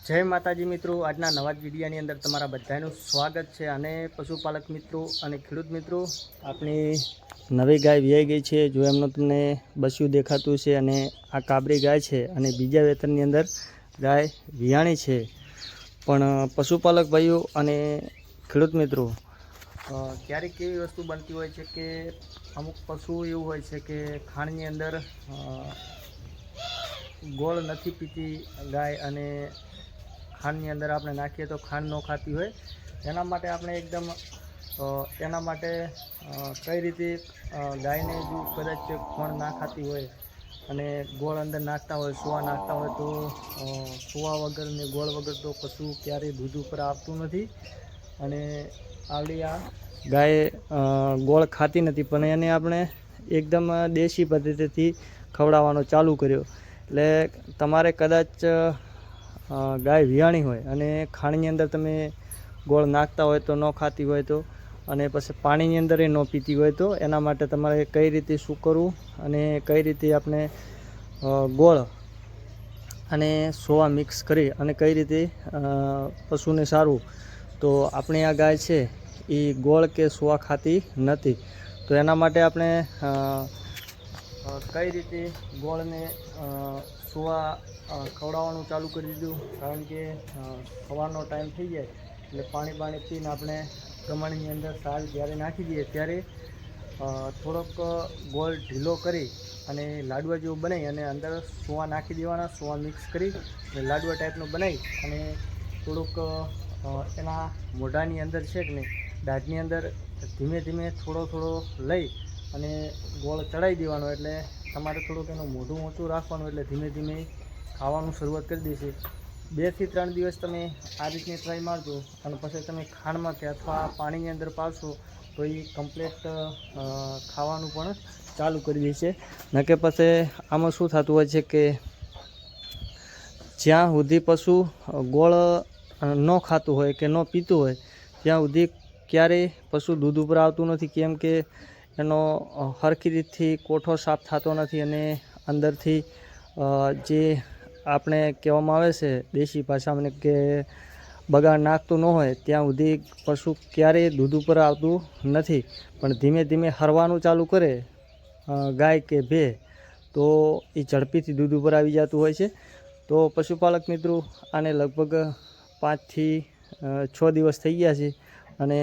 जय माताजी मित्रों, आजना नवा विडियोनी अंदर तमारा बधानु स्वागत है। अने पशुपालक मित्रों अने खेडूत मित्रों, अपनी नवी गाय व्याई गई है। जो एमनो तमने बस्यु देखातुं छे अने आ काबरी गाय है अने बीजा वेतरनी अंदर गाय वियाणी है। पण पशुपालक भाईओ अने खेडूत मित्रों, क्यारेक एवी वस्तु बनती होय छे के अमुक पशु एवुं होय छे के खाणनी अंदर गोळ नथी पीती गाय अने खांडनी अंदर आपणे नाखीए तो खांड न खाती होय। एना माटे आपणे एकदम एना माटे कई रीते गायने जो कदाच खोण ना खाती होय अने गोळ अंदर नाखता होय, सुवा नाखता होय तो सुवा वगर ने गोळ वगर तो पशु क्यारे दूध पर आवतुं नथी। अने आवडी आ गाय गोळ खाती नथी, पण एने आपणे एकदम देशी पद्धतिथी खवडाववानो चालू कर्यो। एटले तमारे कदाच गाय वियाणी होय अने खाणनी अंदर तमे गोळ नाखता होय तो न खाती होय तो अने पछी पाणीनी अंदर ए न पीती होय तो एना माटे तमारे कई रीते शुं करवुं अने कई रीते आपणे गोळ अने सोवा मिक्स करी अने कई रीते पशुने सारवुं। तो आपणी आ गाय छे ए गोळ के सोवा खाती नथी, तो एना माटे आपणे कई रीते गोळने सुवा खवडाववानुं चालू करी दीधुं। कारण के सवारनो टाइम थई जाय એટલે पाणी पीने આપણે પ્રમાણની અંદર સાલ જ્યારે નાખી દઈએ ત્યારે થોડોક ગોળ ઢીલો કરી અને લાડવા જેવું બનાવી અને અંદર સુવા નાખી દેવાના, સુવા મિક્સ કરી અને લાડવા ટાઈપનું બનાવી અને થોડુંક એના મોઢાની અંદર છે કે નહીં દાઢની અંદર ધીમે ધીમે થોડો લઈ અને ગોળ ચડાવી દેવાનો। એટલે તમારે થોડુંક એનું મોઢું ઊંચું રાખવાનું, એટલે ધીમે ધીમે ખાવાનું શરૂઆત કરી દેશે। 2 થી 3 દિવસ તમે આ રીતની ટ્રાય મારજો અને પછી તમે ખાંડમાં કે અથવા પાણીની અંદર પાડશો તો એ કમ્પ્લીટ ખાવાનું પણ ચાલુ કરી દેશે। નકે પછી આમાં શું થતું હોય છે કે જ્યાં સુધી પશુ ગોળ ન ખાતું હોય કે ન પીતું હોય ત્યાં સુધી ક્યારેય પશુ દૂધ ઉપર આવતું નથી, કેમ કે એનો સરખી રીતથી કોઠો સાફ થતો નથી અને અંદરથી જે આપણે કહેવામાં આવે છે દેશી ભાષામાં કે બગાડ નાખતું ન હોય ત્યાં સુધી પશુ ક્યારેય દૂધ ઉપર આવતું નથી। પણ ધીમે ધીમે હરવાનું ચાલુ કરે ગાય કે ભે તો એ ઝડપીથી દૂધ ઉપર આવી જતું હોય છે। તો પશુપાલક મિત્રો આને લગભગ 5 થી 6 દિવસ થઈ ગયા છે અને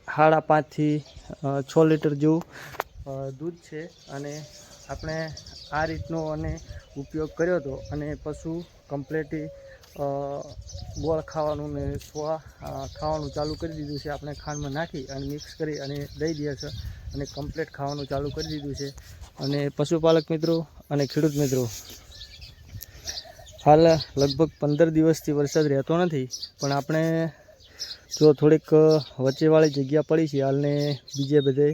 5.5 થી 6 લીટર જેવું दूध है। अने आपणे आ रीतनो अने उपयोग कर्यो तो अने पशु कम्प्लीटली गोळ खावानुं ने स्वा खावानुं चालू करी दीधुं छे। आपणे खांडमां नाखी अने मिक्स करी अने दई दीए छे अने कम्प्लीट खावानुं चालू करी दीधुं छे। अने पशुपालक मित्रों अने खेडूत मित्रों, हाल लगभग 15 दिवसथी वरसाद रहतो नथी, पण आपणे जो थोड़ीक वच्चेवाળી जग्या पड़ी छे हाल ने बीजे बधे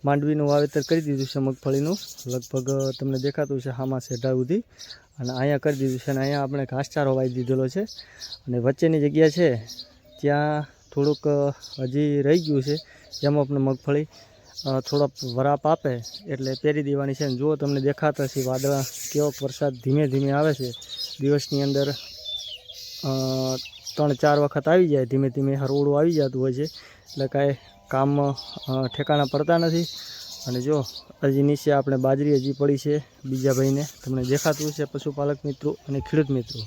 मांडवीनुं वावेतर करी दीधुं छे। मगफळीनुं लगभग तमने देखातुं छे हामा सेढा सुधी अने अहींया करी दीधुं छे अने अहींया आपणे घासचारो वावी दीधेलो छे अने वच्चेनी जग्या छे त्यां थोड़ुंक हजी रही गयुं छे, जेमां आपणे मगफળી थोड़ा वराप आपे एटले पेरी देवानी छे। जो तमने देखाता छे वादळा केवोक वरसाद धीमे धीमे आवे छे, दिवसनी अंदर 3-4 वखत आई जाए, धीमे धीमे हरवळुं आई जतुं होय छे એટલે કાંઈ કામ ठेकाणा पड़ता नहीं। अने जो हजी नीचे आपणे बाजरी हजी पड़ी है बीजा भाई ने तमने देखातुं छे पशुपालक मित्रों अने खेडूत मित्रों।